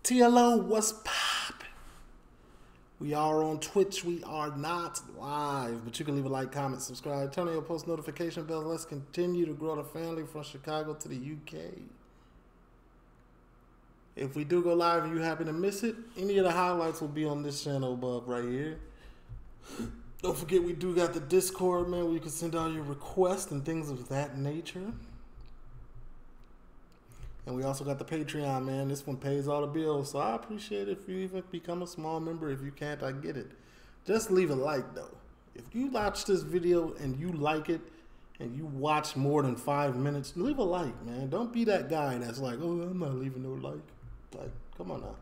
TLO, what's poppin'? We are on Twitch. We are not live, but you can leave a like, comment, subscribe, turn on your post notification bells. Let's continue to grow the family from Chicago to the UK. If we do go live and you happen to miss it, any of the highlights will be on this channel above right here. Don't forget we do got the Discord, man, where you can send all your requests and things of that nature. And we also got the Patreon, man. This one pays all the bills, so I appreciate it if you even become a small member. If you can't, I get it. Just leave a like, though. If you watch this video and you like it, and you watch more than 5 minutes, leave a like, man. Don't be that guy that's like, oh, I'm not leaving no like. Like, come on now.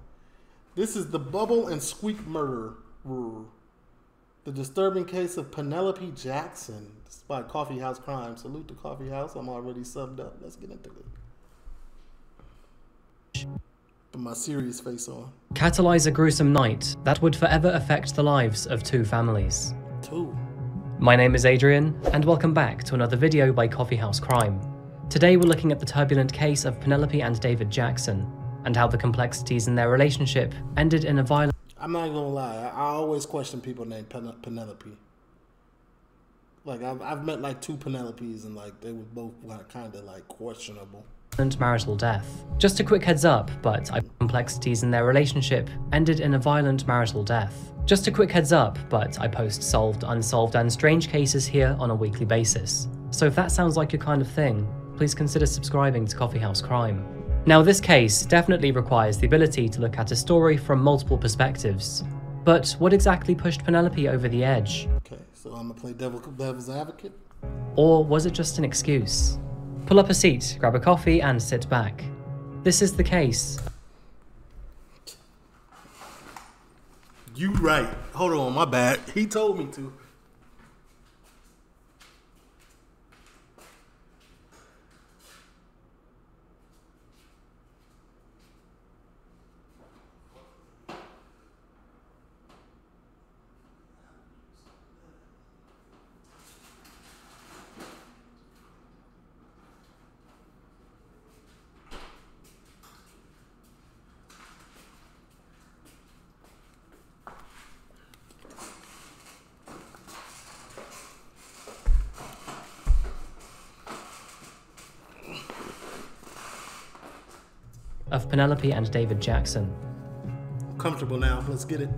This is the Bubble and Squeak murder. The disturbing case of Penelope Jackson. This is by Coffee House Crime. Salute to Coffee House. I'm already subbed up. Let's get into it. Put my serious face on. Catalyze a gruesome night that would forever affect the lives of two families. My name is Adrian, and welcome back to another video by Coffee House Crime. Today we're looking at the turbulent case of Penelope and David Jackson, and how the complexities in their relationship ended in a violent... I'm not gonna lie, I always question people named Penelope. Like, I've met like 2 Penelopes, and like they were both kind of like questionable. marital death. Just a quick heads up, but complexities in their relationship ended in a violent marital death. Just a quick heads up, but I post solved, unsolved, and strange cases here on a weekly basis. So if that sounds like your kind of thing, please consider subscribing to Coffee House Crime. Now, this case definitely requires the ability to look at a story from multiple perspectives. But what exactly pushed Penelope over the edge? Okay, so I'm gonna play devil's advocate. Or was it just an excuse? Pull up a seat, grab a coffee, and sit back. This is the case. You right. Hold on, my bad. He told me to. Of Penelope and David Jackson. Comfortable now. Let's get it.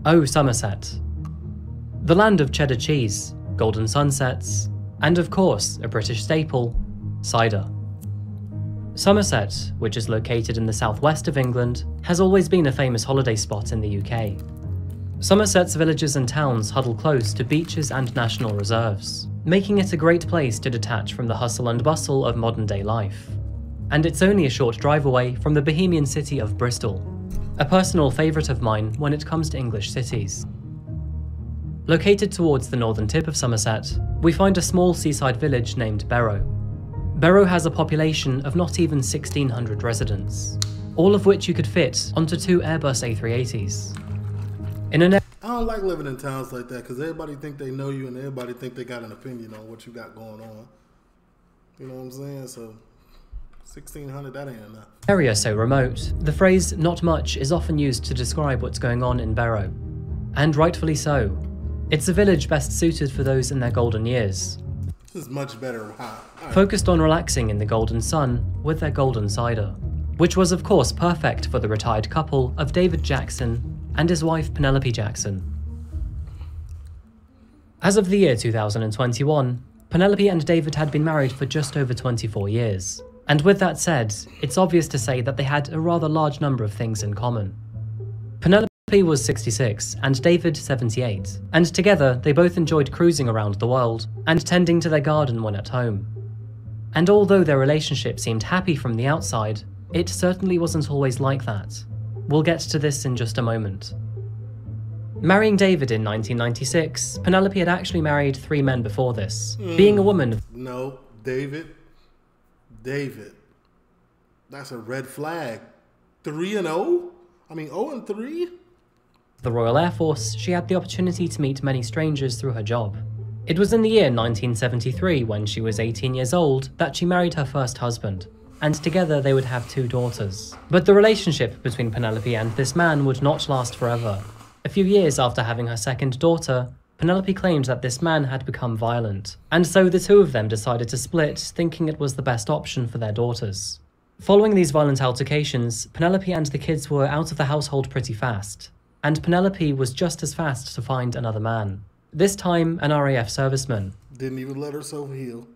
Oh, Somerset. The land of cheddar cheese, golden sunsets, and of course, a British staple, cider. Somerset, which is located in the southwest of England, has always been a famous holiday spot in the UK. Somerset's villages and towns huddle close to beaches and national reserves, making it a great place to detach from the hustle and bustle of modern-day life. And it's only a short drive away from the bohemian city of Bristol, a personal favourite of mine when it comes to English cities. Located towards the northern tip of Somerset, we find a small seaside village named Barrow. Barrow has a population of not even 1,600 residents, all of which you could fit onto 2 Airbus A380s. I don't like living in towns like that because everybody think they know you and everybody think they got an opinion on what you got going on. You know what I'm saying? So 1,600, that ain't enough. Area so remote, the phrase "not much" is often used to describe what's going on in Barrow. And rightfully so. It's a village best suited for those in their golden years. This is much better. Wow. Right. Focused on relaxing in the golden sun with their golden cider, which was of course perfect for the retired couple of David Jackson and his wife Penelope Jackson. As of the year 2021, Penelope and David had been married for just over 24 years. And with that said, it's obvious to say that they had a rather large number of things in common. Penelope was 66 and David 78, and together they both enjoyed cruising around the world and tending to their garden when at home. And although their relationship seemed happy from the outside, it certainly wasn't always like that. We'll get to this in just a moment. Marrying David in 1996, Penelope had actually married 3 men before this, being a woman... No, David. That's a red flag. 3-0? I mean 0-3? The Royal Air Force, she had the opportunity to meet many strangers through her job. It was in the year 1973, when she was 18 years old, that she married her first husband, and together they would have 2 daughters. But the relationship between Penelope and this man would not last forever. A few years after having her second daughter, Penelope claimed that this man had become violent, and so the 2 of them decided to split, thinking it was the best option for their daughters. Following these violent altercations, Penelope and the kids were out of the household pretty fast, and Penelope was just as fast to find another man. This time, an RAF serviceman. Didn't even let herself heal.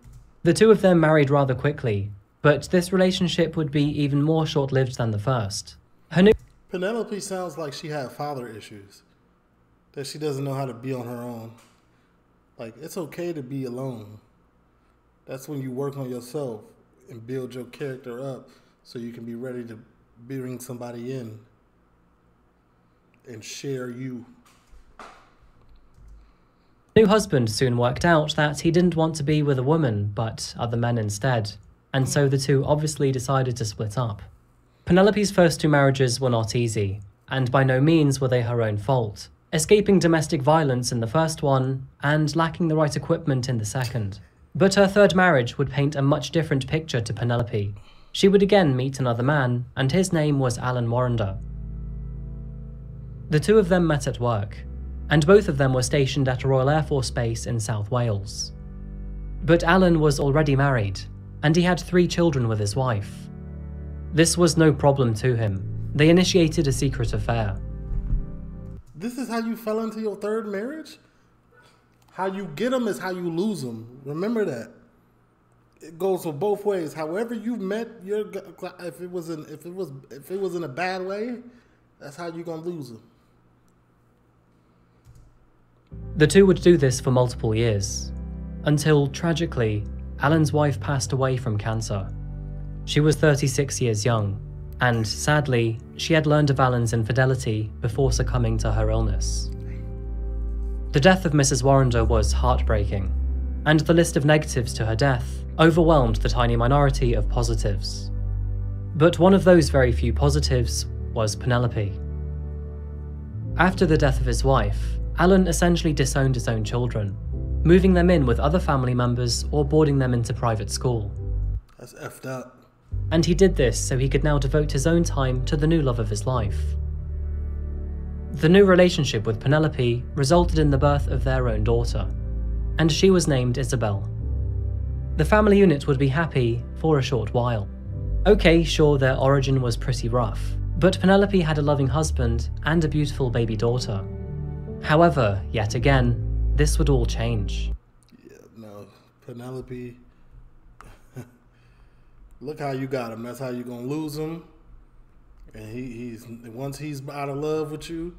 The 2 of them married rather quickly, but this relationship would be even more short-lived than the first. Penelope sounds like she had father issues, that she doesn't know how to be on her own. Like, it's okay to be alone. That's when you work on yourself and build your character up so you can be ready to bring somebody in and share you. New husband soon worked out that he didn't want to be with a woman, but other men instead, and so the 2 obviously decided to split up. Penelope's first 2 marriages were not easy, and by no means were they her own fault, escaping domestic violence in the first one, and lacking the right equipment in the second. But her third marriage would paint a much different picture to Penelope. She would again meet another man, and his name was Alan Warrender. The 2 of them met at work, and both of them were stationed at a Royal Air Force base in South Wales. But Alan was already married, and he had 3 children with his wife. This was no problem to him. They initiated a secret affair. This is how you fell into your third marriage? How you get them is how you lose them. Remember that. It goes for both ways. However you met your, if it was in a bad way, that's how you're gonna lose them. The 2 would do this for multiple years, until, tragically, Alan's wife passed away from cancer. She was 36 years young, and sadly, she had learned of Alan's infidelity before succumbing to her illness. The death of Mrs. Warrender was heartbreaking, and the list of negatives to her death overwhelmed the tiny minority of positives. But one of those very few positives was Penelope. After the death of his wife, Alan essentially disowned his own children, moving them in with other family members or boarding them into private school. That's effed up. And he did this so he could now devote his own time to the new love of his life. The new relationship with Penelope resulted in the birth of their own daughter, and she was named Isabel. The family unit would be happy for a short while. Okay, sure, their origin was pretty rough, but Penelope had a loving husband and a beautiful baby daughter. However, yet again, this would all change. Yeah, no, Penelope, look how you got him. That's how you're gonna lose him. And once he's out of love with you,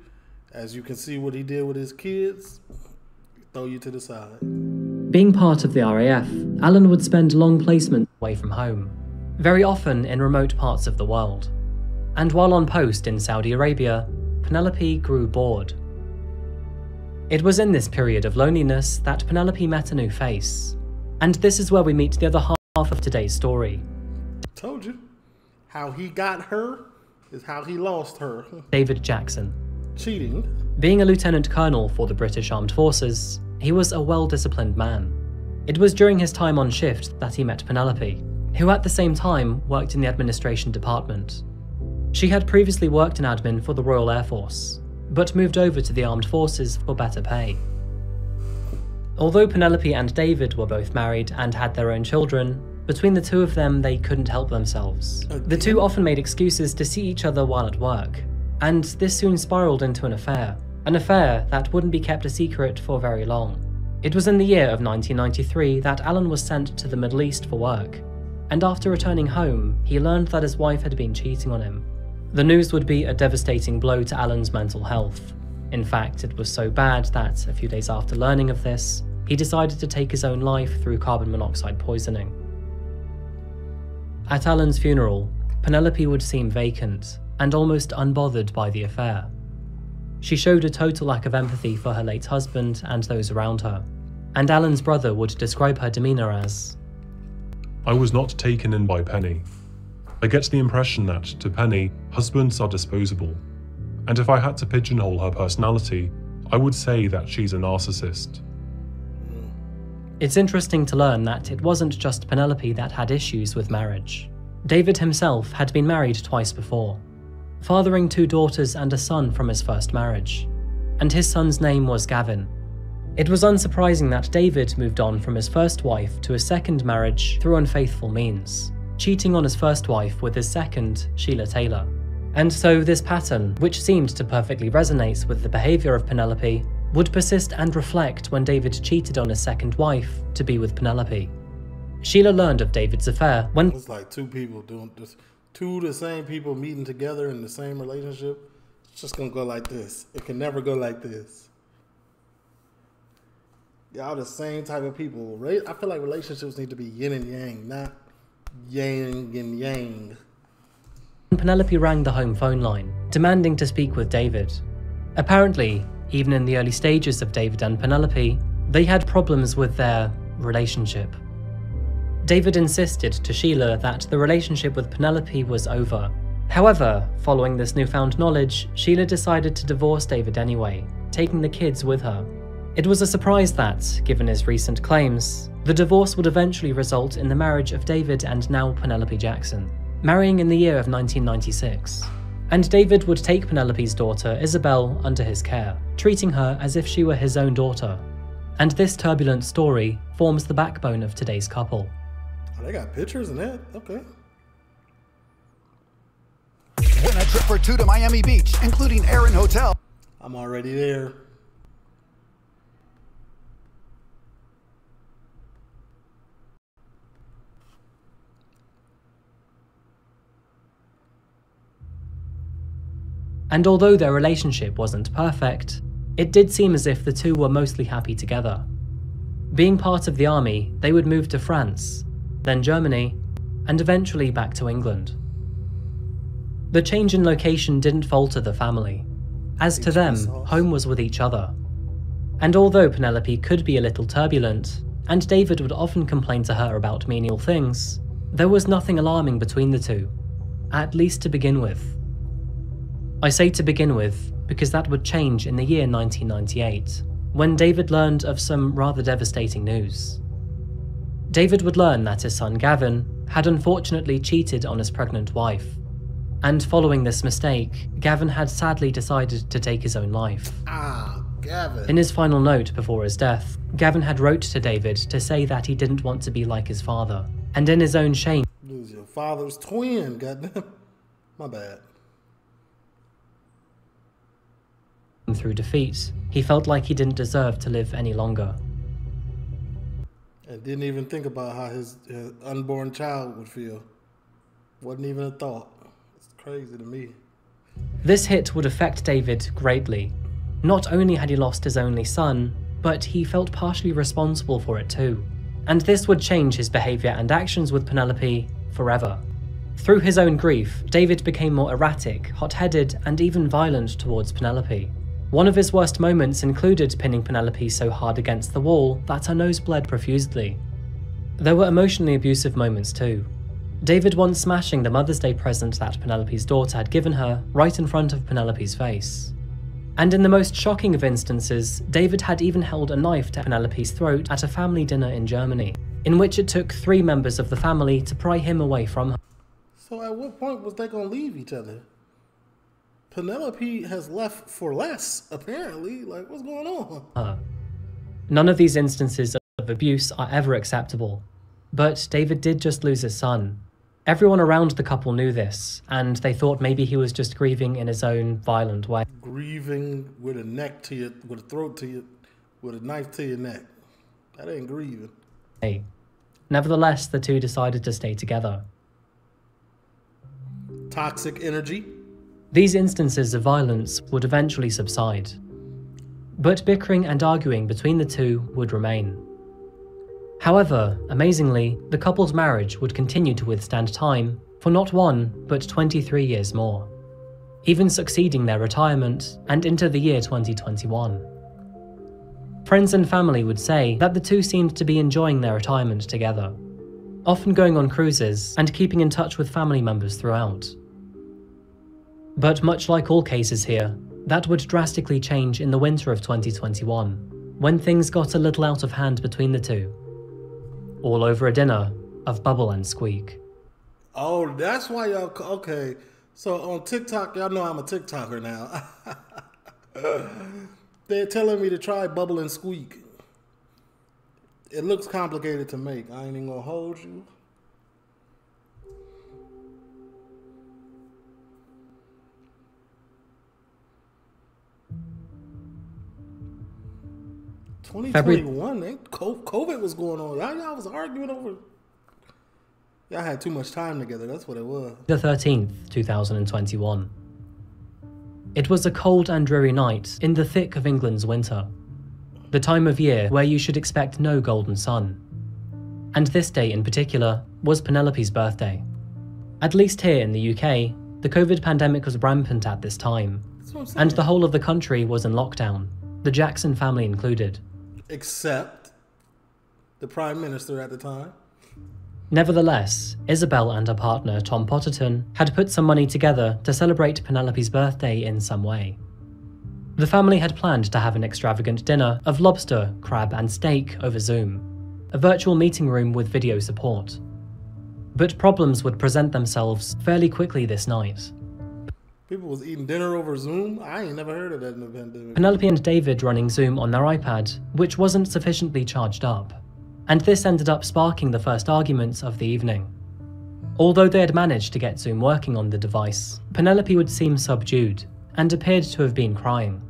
as you can see what he did with his kids, throw you to the side. Being part of the RAF, Alan would spend long placements away from home, very often in remote parts of the world. And while on post in Saudi Arabia, Penelope grew bored. It was in this period of loneliness that Penelope met a new face. And this is where we meet the other half of today's story. Told you. How he got her is how he lost her. David Jackson. Cheating. Being a lieutenant colonel for the British Armed Forces, he was a well-disciplined man. It was during his time on shift that he met Penelope, who at the same time worked in the administration department. She had previously worked in admin for the Royal Air Force, but moved over to the Armed Forces for better pay. Although Penelope and David were both married and had their own children, between the 2 of them they couldn't help themselves. The 2 often made excuses to see each other while at work, and this soon spiraled into an affair that wouldn't be kept a secret for very long. It was in the year of 1993 that Alan was sent to the Middle East for work, and after returning home, he learned that his wife had been cheating on him. The news would be a devastating blow to Alan's mental health. In fact, it was so bad that, a few days after learning of this, he decided to take his own life through carbon monoxide poisoning. At Alan's funeral, Penelope would seem vacant and almost unbothered by the affair. She showed a total lack of empathy for her late husband and those around her, and Alan's brother would describe her demeanour as, "I was not taken in by Penny. I get the impression that, to Penny, husbands are disposable. And if I had to pigeonhole her personality, I would say that she's a narcissist. It's interesting to learn that it wasn't just Penelope that had issues with marriage. David himself had been married twice before, fathering 2 daughters and a son from his first marriage, and his son's name was Gavin. It was unsurprising that David moved on from his first wife to his second marriage through unfaithful means, cheating on his first wife with his second, Sheila Taylor. And so this pattern, which seemed to perfectly resonate with the behaviour of Penelope, would persist and reflect when David cheated on his second wife to be with Penelope. Sheila learned of David's affair when— It's like 2 people doing this, 2 of the same people meeting together in the same relationship. It's just gonna go like this. It can never go like this. Y'all the same type of people. I feel like relationships need to be yin and yang, not yang and yang. Penelope rang the home phone line, demanding to speak with David. Apparently, even in the early stages of David and Penelope, they had problems with their relationship. David insisted to Sheila that the relationship with Penelope was over. However, following this newfound knowledge, Sheila decided to divorce David anyway, taking the kids with her. It was a surprise that, given his recent claims, the divorce would eventually result in the marriage of David and now Penelope Jackson, marrying in the year of 1996. And David would take Penelope's daughter, Isabel, under his care, treating her as if she were his own daughter. And this turbulent story forms the backbone of today's couple. Oh, they got pictures and that? Okay. Win a trip for 2 to Miami Beach, including air and hotel. I'm already there. And although their relationship wasn't perfect, it did seem as if the 2 were mostly happy together. Being part of the army, they would move to France, then Germany, and eventually back to England. The change in location didn't falter the family. As to them, home was with each other. And although Penelope could be a little turbulent, and David would often complain to her about menial things, there was nothing alarming between the 2, at least to begin with. I say to begin with because that would change in the year 1998, when David learned of some rather devastating news. David would learn that his son Gavin had unfortunately cheated on his pregnant wife, and following this mistake, Gavin had sadly decided to take his own life. Gavin. In his final note before his death, Gavin had wrote to David to say that he didn't want to be like his father, and in his own shame— Lose your father's twin, goddamn. My bad. through defeat, he felt like he didn't deserve to live any longer. And didn't even think about how his unborn child would feel. Wasn't even a thought. It's crazy to me. This hit would affect David greatly. Not only had he lost his only son, but he felt partially responsible for it too. And this would change his behaviour and actions with Penelope forever. Through his own grief, David became more erratic, hot-headed, and even violent towards Penelope. One of his worst moments included pinning Penelope so hard against the wall that her nose bled profusely. There were emotionally abusive moments too. David once smashing the Mother's Day present that Penelope's daughter had given her right in front of Penelope's face. And in the most shocking of instances, David had even held a knife to Penelope's throat at a family dinner in Germany, in which it took 3 members of the family to pry him away from her. So at what point was they going to leave each other? Penelope has left for less, apparently. Like, what's going on? None of these instances of abuse are ever acceptable. But David did just lose his son. Everyone around the couple knew this, and they thought maybe he was just grieving in his own violent way. Grieving with a neck to your, with a throat to your, with a knife to your neck. That ain't grieving. Nevertheless, the 2 decided to stay together. Toxic energy. These instances of violence would eventually subside. But bickering and arguing between the 2 would remain. However, amazingly, the couple's marriage would continue to withstand time for not 1, but 23 years more, even succeeding their retirement and into the year 2021. Friends and family would say that the 2 seemed to be enjoying their retirement together, often going on cruises and keeping in touch with family members throughout. But much like all cases here, that would drastically change in the winter of 2021, when things got a little out of hand between the two. All over a dinner of Bubble and Squeak. Oh, that's why y'all... Okay, so on TikTok, y'all know I'm a TikToker now. They're telling me to try Bubble and Squeak. It looks complicated to make. I ain't even gonna hold you. February 2021, COVID was going on. Y'all was arguing over... Y'all had too much time together. That's what it was. the 13th, 2021. It was a cold and dreary night in the thick of England's winter. The time of year where you should expect no golden sun. And this day in particular was Penelope's birthday. At least here in the UK, the COVID pandemic was rampant at this time, That's what I'm saying. and the whole of the country was in lockdown, the Jackson family included. Except the Prime Minister at the time. Nevertheless, Isabel and her partner Tom Potterton had put some money together to celebrate Penelope's birthday in some way. The family had planned to have an extravagant dinner of lobster, crab and steak over Zoom, a virtual meeting room with video support. But problems would present themselves fairly quickly this night. People was eating dinner over Zoom. I ain't never heard of that in the pandemic. Penelope and David running Zoom on their iPad, which wasn't sufficiently charged up. And this ended up sparking the first argument of the evening. Although they had managed to get Zoom working on the device, Penelope would seem subdued and appeared to have been crying.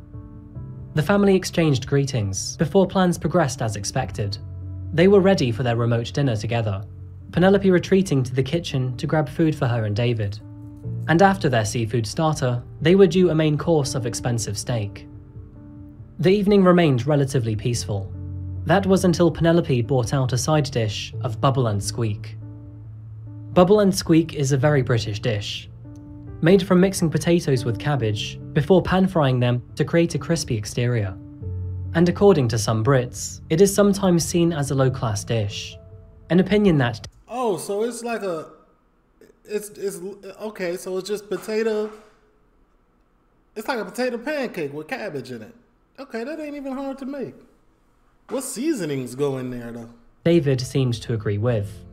The family exchanged greetings before plans progressed as expected. They were ready for their remote dinner together, Penelope retreating to the kitchen to grab food for her and David. And after their seafood starter, they were due a main course of expensive steak. The evening remained relatively peaceful. That was until Penelope brought out a side dish of Bubble and Squeak. Bubble and Squeak is a very British dish, made from mixing potatoes with cabbage before pan-frying them to create a crispy exterior. And according to some Brits, it is sometimes seen as a low-class dish, an opinion that... Oh, so it's like a... It's okay, so it's just potato... It's like a potato pancake with cabbage in it. Okay, that ain't even hard to make. What seasonings go in there, though? David seemed to agree with.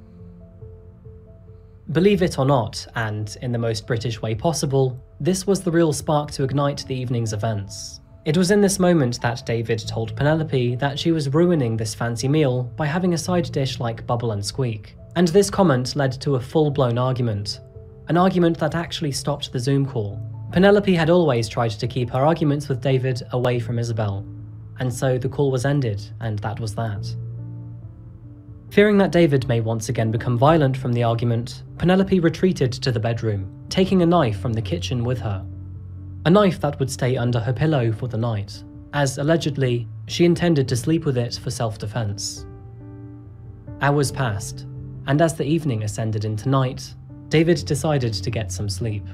Believe it or not, and in the most British way possible, this was the real spark to ignite the evening's events. It was in this moment that David told Penelope that she was ruining this fancy meal by having a side dish like Bubble and Squeak. And this comment led to a full-blown argument. An argument that actually stopped the Zoom call. Penelope had always tried to keep her arguments with David away from Isabel, and so the call was ended, and that was that. Fearing that David may once again become violent from the argument, Penelope retreated to the bedroom, taking a knife from the kitchen with her. A knife that would stay under her pillow for the night, as allegedly, she intended to sleep with it for self-defense. Hours passed, and as the evening ascended into night, David decided to get some sleep.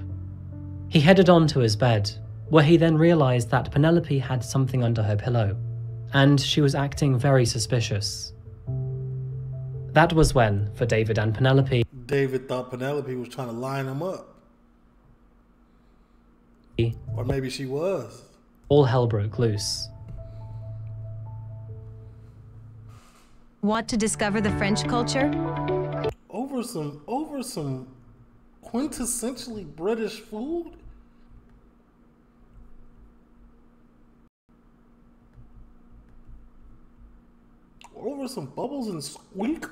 He headed on to his bed, where he then realized that Penelope had something under her pillow, and she was acting very suspicious. That was when, for David and Penelope, David thought Penelope was trying to line him up. Or maybe she was. all hell broke loose. Want to discover the French culture? Over some quintessentially British food? Over some Bubbles and Squeak?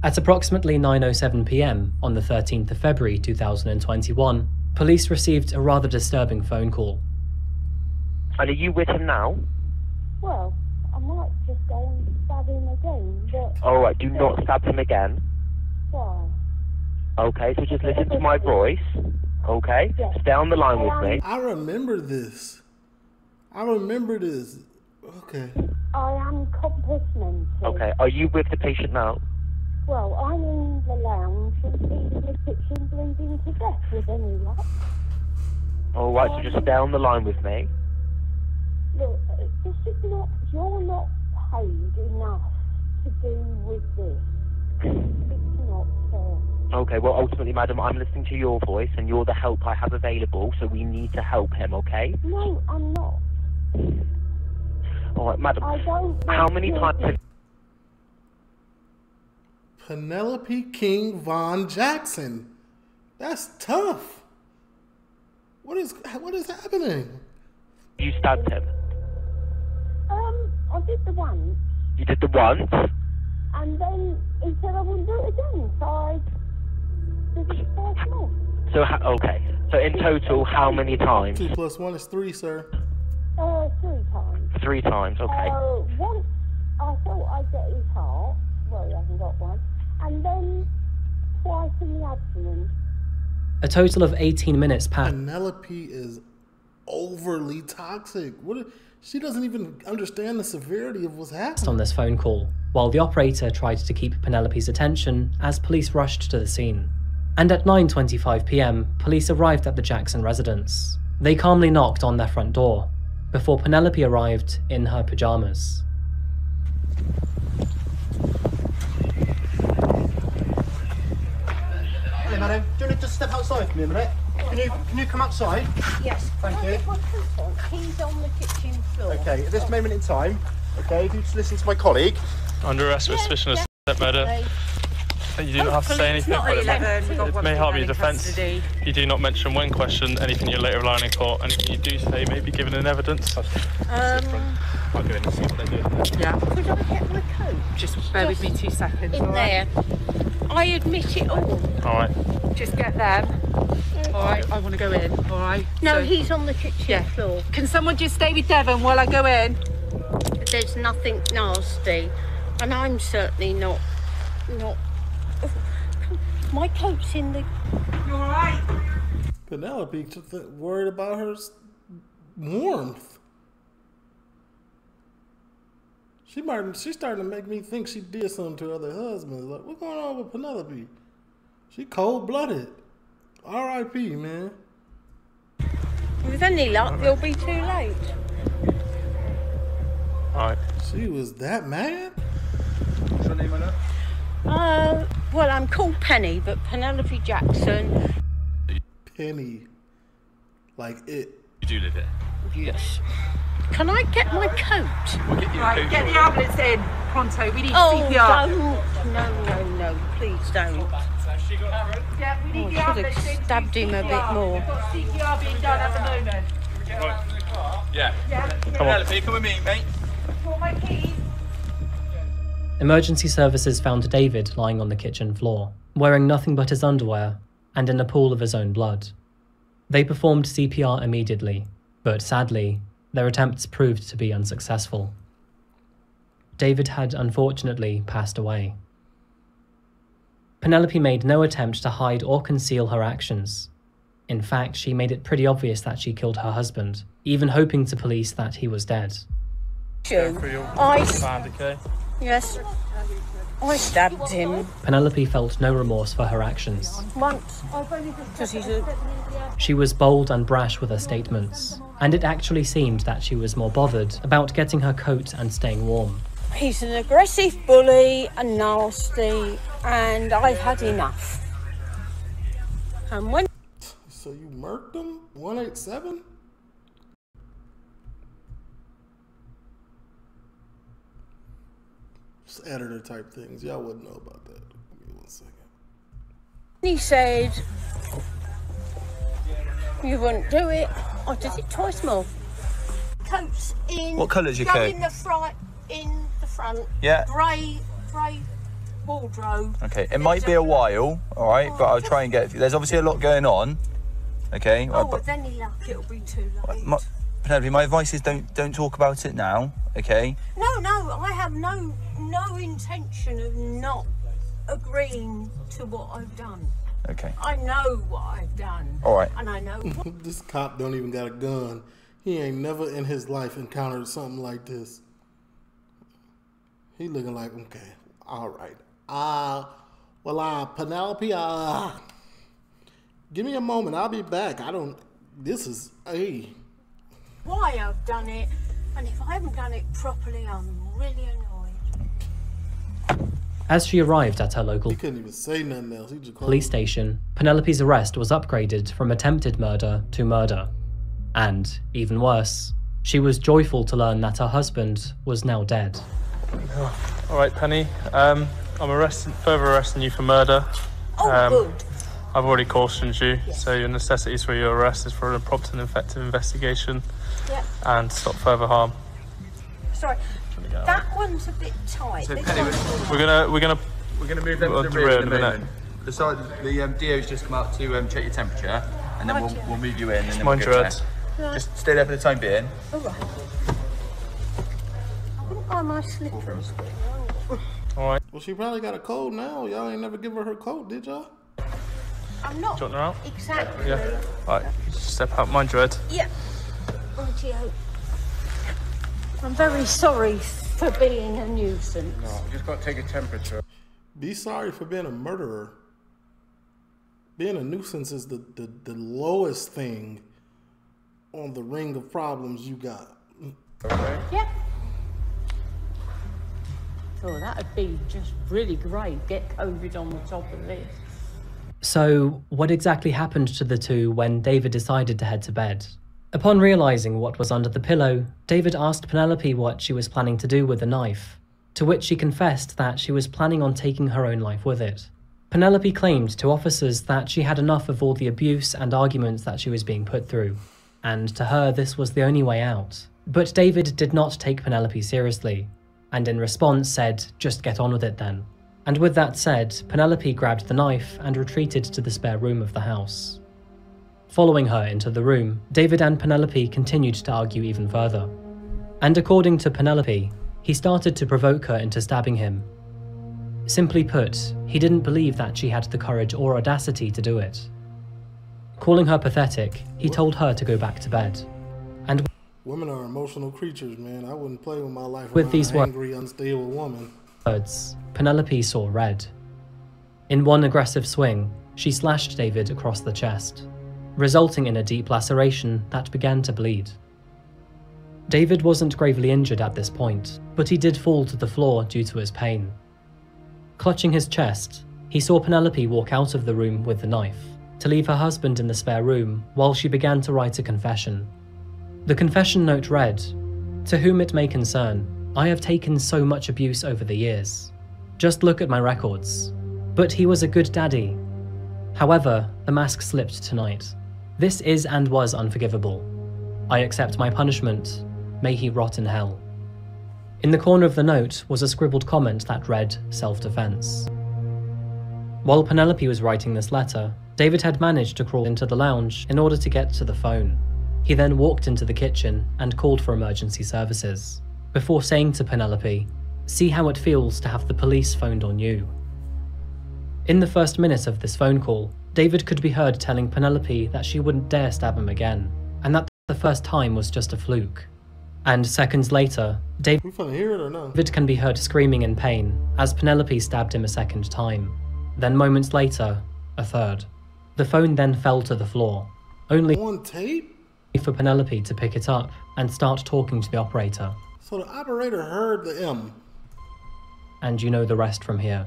At approximately 9:07 p.m. on the 13th of February 2021, police received a rather disturbing phone call. And are you with him now? Well, I might just go and stab him again, but... Alright, do not stab him again. Why? Okay, so just listen to my voice. Okay? Yeah. Stay on the line with me. I remember this. Okay. I am complimented. Okay, are you with the patient now? Well, I'm in the lounge and he's in the kitchen bleeding to death with any luck. Alright, so just stay on the line with me. Look, this is not... You're not paid enough to do with this. It's not fair. Okay, well, ultimately, madam, I'm listening to your voice, and you're the help I have available, so we need to help him, okay? No, I'm not. All right, madam, I don't how want many you times... to- Penelope King Von Jackson. That's tough. What is happening? You stabbed him? I did the once, You did the once? and then he said I wouldn't do it again, so I did it twice more. So, okay. So, in total, how many times? 2 + 1 is 3, sir. 3 times. 3 times, okay. Once I thought I'd get his heart, well, he hasn't got one, and then twice in the abdomen. A total of 18 minutes passed Penelope is overly toxic. She doesn't even understand the severity of what's happening. on this phone call, while the operator tried to keep Penelope's attention as police rushed to the scene. And at 9:25 p.m, police arrived at the Jackson residence. They calmly knocked on their front door, before Penelope arrived in her pajamas. Hey madam, do you need to step outside for me a minute? Can you come outside? Yes. Thank you. He's on the kitchen floor. Okay, at this moment in time, okay, if you just listen to my colleague. Under arrest for suspicion of step murder. You do not have to say anything, but it may harm your defence. You do not mention when questioned anything you later rely in court. Anything you do say may be given in evidence. I'll go in and see what they're doing. Yeah. Could I get my coat? Just bear with me 2 seconds. In there. I admit it all. Alright. Just get them. Alright, I want to go in. Alright. No, So- he's on the kitchen floor. Can someone just stay with Devon while I go in? There's nothing nasty, and I'm certainly not. My coat's in the. You alright? Penelope worried about her warmth. She's starting to make me think she did something to other husbands. Like, what's going on with Penelope? She cold-blooded. R.I.P., man. With any luck, you'll be too late. Alright. She was that mad? What's your name, Anna? Well, I'm called Penny, but Penelope Jackson. Penny. Like it. You do live here? Yes. Can I get my coat? We'll get you Right, a get the coat. ambulance in. Pronto, we need Oh, CPR. don't. No, please don't. Yeah, we need I the should have ambulance in. stabbed him a bit more. We've got CPR being done at the moment. Yeah. Yeah. Penelope, come with me, mate. Want my keys? Emergency services found David lying on the kitchen floor, wearing nothing but his underwear and in a pool of his own blood. They performed CPR immediately, but sadly, their attempts proved to be unsuccessful. David had unfortunately passed away. Penelope made no attempt to hide or conceal her actions. In fact, she made it pretty obvious that she killed her husband, even hoping to police that he was dead. Yes. I stabbed him Penelope felt no remorse for her actions. once. Because he's a. She was bold and brash with her statements, and it actually seemed that she was more bothered about getting her coat and staying warm. He's an aggressive bully and nasty, and I've had enough. And when. So you murked him? 187? Just editor type things. Y'all wouldn't know about that. Give me 1 second. He said, you wouldn't do it. I did it twice more. Coats in. What colour's your go coat? In the front. In the front. Yeah. Grey wardrobe. Okay, it might be a while, all right, but I'll try and get. There's obviously a lot going on. Okay. Oh, but with any luck, it'll be too late. Penelope, my advice is don't talk about it now. Okay. No, I have no intention of not agreeing to what I've done. Okay. I know what I've done. All right. And I know. This cop don't even got a gun. He ain't never in his life encountered something like this. He looking like, okay, all right. Penelope, give me a moment. I'll be back. Why I've done it, and if I haven't done it properly, I'm really annoyed. As she arrived at her local He couldn't even say nothing else. He just called police station, Penelope's arrest was upgraded from attempted murder to murder. And, even worse, she was joyful to learn that her husband was now dead. Alright, Penny. I'm further arresting you for murder. Good. I've already cautioned you, so your necessities for your arrest is for a prompt and effective investigation and stop further harm. Sorry, that one's a bit tight. So This Penny, one's- We're gonna we're gonna move them to the rear in a minute. The DO's just come out to check your temperature, and then we'll move you in. And then mind we'll your go head. there. Just stay there for the time being. All right. I wouldn't buy my slippers. Alright. Well, she probably got a cold now. Y'all ain't never give her coat, did y'all? I'm not Do you want her out? exactly. Yeah. Right, just step out, mind your head. Yeah. Rightio. I'm very sorry for being a nuisance. We just got to take a temperature. Be sorry for being a murderer. Being a nuisance is the lowest thing on the ring of problems you got. Okay. Yeah. Oh, that'd be just really great. Get COVID on the top of this. So, what exactly happened to the two when David decided to head to bed? Upon realizing what was under the pillow, David asked Penelope what she was planning to do with the knife, to which she confessed that she was planning on taking her own life with it. Penelope claimed to officers that she had enough of all the abuse and arguments that she was being put through, and to her this was the only way out. But David did not take Penelope seriously, and in response said, "Just get on with it then." And with that said, Penelope grabbed the knife and retreated to the spare room of the house. Following her into the room, David and Penelope continued to argue even further. And according to Penelope, he started to provoke her into stabbing him. Simply put, he didn't believe that she had the courage or audacity to do it. Calling her pathetic, he told her to go back to bed. And Women are emotional creatures, man. I wouldn't play with my life With around these an angry, unstable woman. words, Penelope saw red. In one aggressive swing, she slashed David across the chest, resulting in a deep laceration that began to bleed. David wasn't gravely injured at this point, but he did fall to the floor due to his pain. Clutching his chest, he saw Penelope walk out of the room with the knife, to leave her husband in the spare room while she began to write a confession. The confession note read, "To whom it may concern, I have taken so much abuse over the years. Just look at my records. But he was a good daddy. However, the mask slipped tonight. This is and was unforgivable. I accept my punishment. May he rot in hell." In the corner of the note was a scribbled comment that read, "Self-defense." While Penelope was writing this letter, David had managed to crawl into the lounge in order to get to the phone. He then walked into the kitchen and called for emergency services, before saying to Penelope, "See how it feels to have the police phoned on you." In the first minute of this phone call, David could be heard telling Penelope that she wouldn't dare stab him again, and that the first time was just a fluke. And seconds later, We finna hear it or no? David can be heard screaming in pain as Penelope stabbed him a second time. Then moments later, a third. The phone then fell to the floor, only On tape? for Penelope to pick it up and start talking to the operator. So the operator heard the M. And you know the rest from here.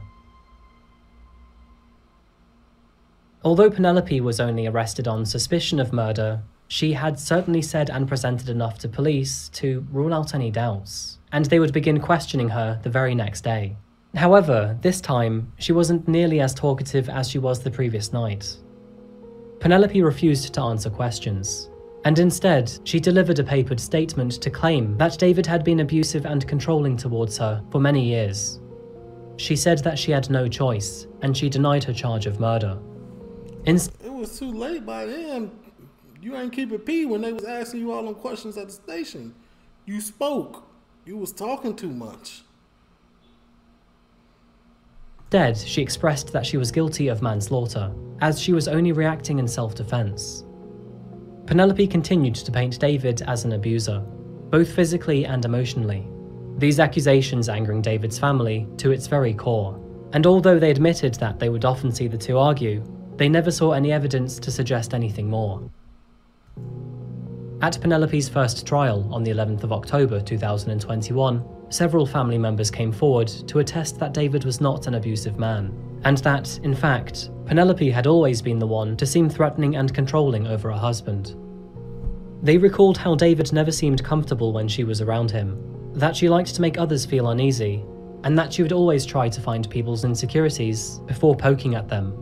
Although Penelope was only arrested on suspicion of murder, she had certainly said and presented enough to police to rule out any doubts, and they would begin questioning her the very next day. However, this time, she wasn't nearly as talkative as she was the previous night. Penelope refused to answer questions, and instead, she delivered a papered statement to claim that David had been abusive and controlling towards her for many years. She said that she had no choice, and she denied her charge of murder. It was too late by then. You ain't keep it P when they was asking you all them questions at the station. You spoke. You was talking too much. Instead, she expressed that she was guilty of manslaughter, as she was only reacting in self-defense. Penelope continued to paint David as an abuser, both physically and emotionally. These accusations angering David's family to its very core, and although they admitted that they would often see the two argue, they never saw any evidence to suggest anything more. At Penelope's first trial on the 11th of October 2021, several family members came forward to attest that David was not an abusive man, and that, in fact, Penelope had always been the one to seem threatening and controlling over her husband. They recalled how David never seemed comfortable when she was around him, that she liked to make others feel uneasy, and that she would always try to find people's insecurities before poking at them.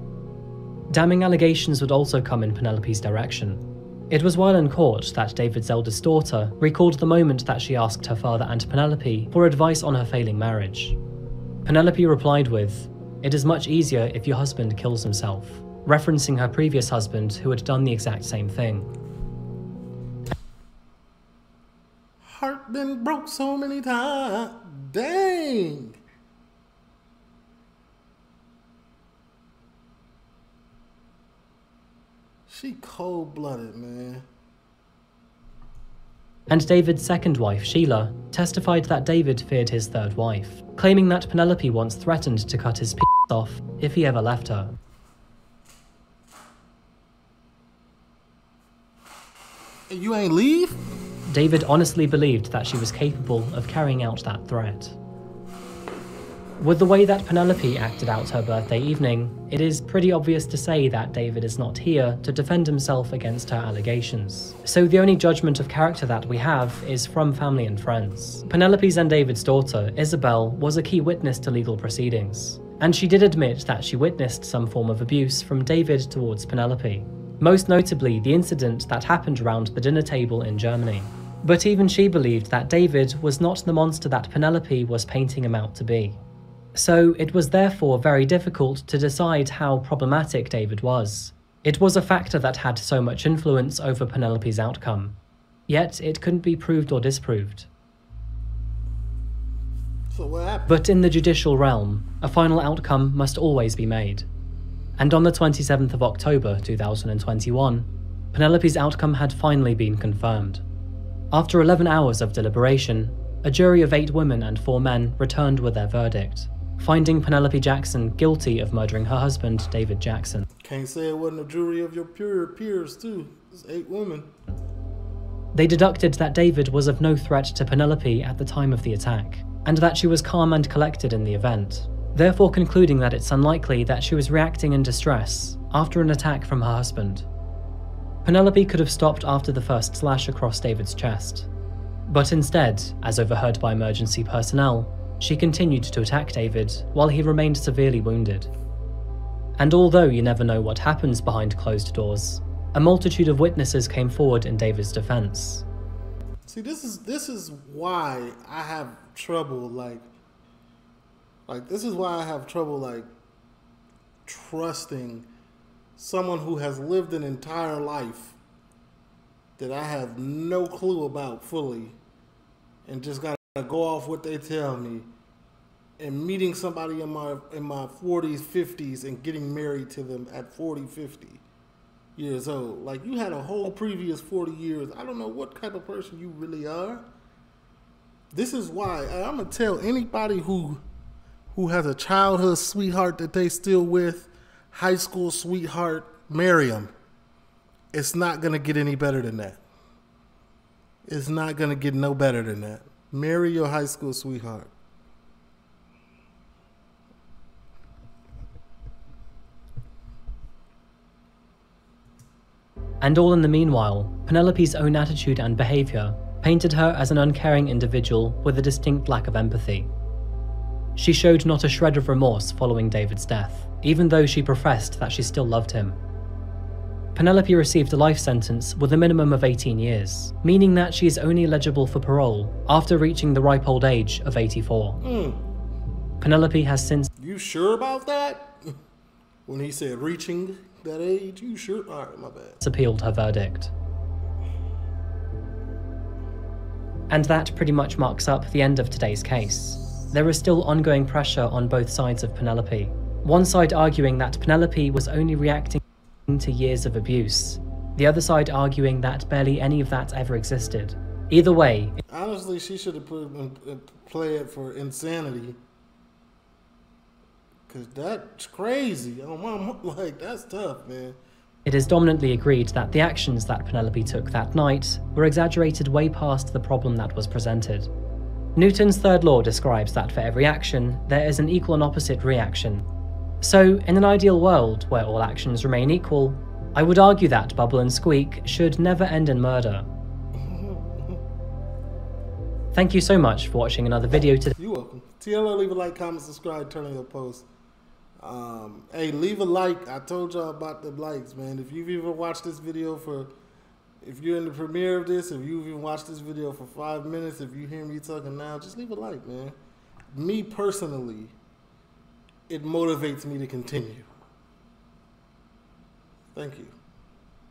Damning allegations would also come in Penelope's direction. It was while in court that David's eldest daughter recalled the moment that she asked her father and Penelope for advice on her failing marriage. Penelope replied with, "It is much easier if your husband kills himself," referencing her previous husband who had done the exact same thing. Heart been broke so many times. Dang. She cold-blooded, man. And David's second wife, Sheila, testified that David feared his third wife, claiming that Penelope once threatened to cut his off if he ever left her. You ain't leave? David honestly believed that she was capable of carrying out that threat. With the way that Penelope acted out her birthday evening, it is pretty obvious to say that David is not here to defend himself against her allegations. So the only judgment of character that we have is from family and friends. Penelope's and David's daughter, Isabel, was a key witness to legal proceedings, and she did admit that she witnessed some form of abuse from David towards Penelope. Most notably, the incident that happened around the dinner table in Germany. But even she believed that David was not the monster that Penelope was painting him out to be. So it was therefore very difficult to decide how problematic David was. It was a factor that had so much influence over Penelope's outcome. Yet it couldn't be proved or disproved. So what happened? But in the judicial realm, a final outcome must always be made. And on the 27th of October 2021, Penelope's outcome had finally been confirmed. After 11 hours of deliberation, a jury of 8 women and 4 men returned with their verdict, finding Penelope Jackson guilty of murdering her husband, David Jackson. Can't say it wasn't a jury of your peers too. It's 8 women. They deducted that David was of no threat to Penelope at the time of the attack, and that she was calm and collected in the event, therefore concluding that it's unlikely that she was reacting in distress after an attack from her husband. Penelope could have stopped after the first slash across David's chest, but instead, as overheard by emergency personnel, she continued to attack David while he remained severely wounded. And although you never know what happens behind closed doors, a multitude of witnesses came forward in David's defense. See, this is why I have trouble trusting someone who has lived an entire life that I have no clue about fully, and just gotta go off what they tell me, and meeting somebody in my 40s, 50s, and getting married to them at 40, 50 years old. Like, you had a whole previous 40 years. I don't know what type of person you really are. This is why I'm gonna tell anybody who has a childhood sweetheart that they still with, high school sweetheart, marry them. It's not gonna get any better than that. It's not gonna get no better than that. Marry your high school sweetheart. And all in the meanwhile, Penelope's own attitude and behaviour painted her as an uncaring individual with a distinct lack of empathy. She showed not a shred of remorse following David's death, even though she professed that she still loved him. Penelope received a life sentence with a minimum of 18 years, meaning that she is only eligible for parole after reaching the ripe old age of 84. Penelope has since... You sure about that? When he said reaching that age, you sure? Alright, my bad. ...appealed her verdict. And that pretty much marks up the end of today's case. There is still ongoing pressure on both sides of Penelope. One side arguing that Penelope was only reacting to years of abuse, the other side arguing that barely any of that ever existed. Either way... Honestly, she should have play it for insanity. Cause that's crazy. Oh, mom, like, that's tough, man. It is dominantly agreed that the actions that Penelope took that night were exaggerated way past the problem that was presented. Newton's third law describes that for every action, there is an equal and opposite reaction. So, in an ideal world where all actions remain equal, I would argue that Bubble and Squeak should never end in murder. Thank you so much for watching another video today. You're welcome. TLO, leave a like, comment, subscribe, turn on your posts. Hey, leave a like. I told y'all about the likes, man. If you've even watched this video if you're in the premiere of this, if you've even watched this video for 5 minutes, if you hear me talking now, just leave a like, man. Me personally, it motivates me to continue. Thank you.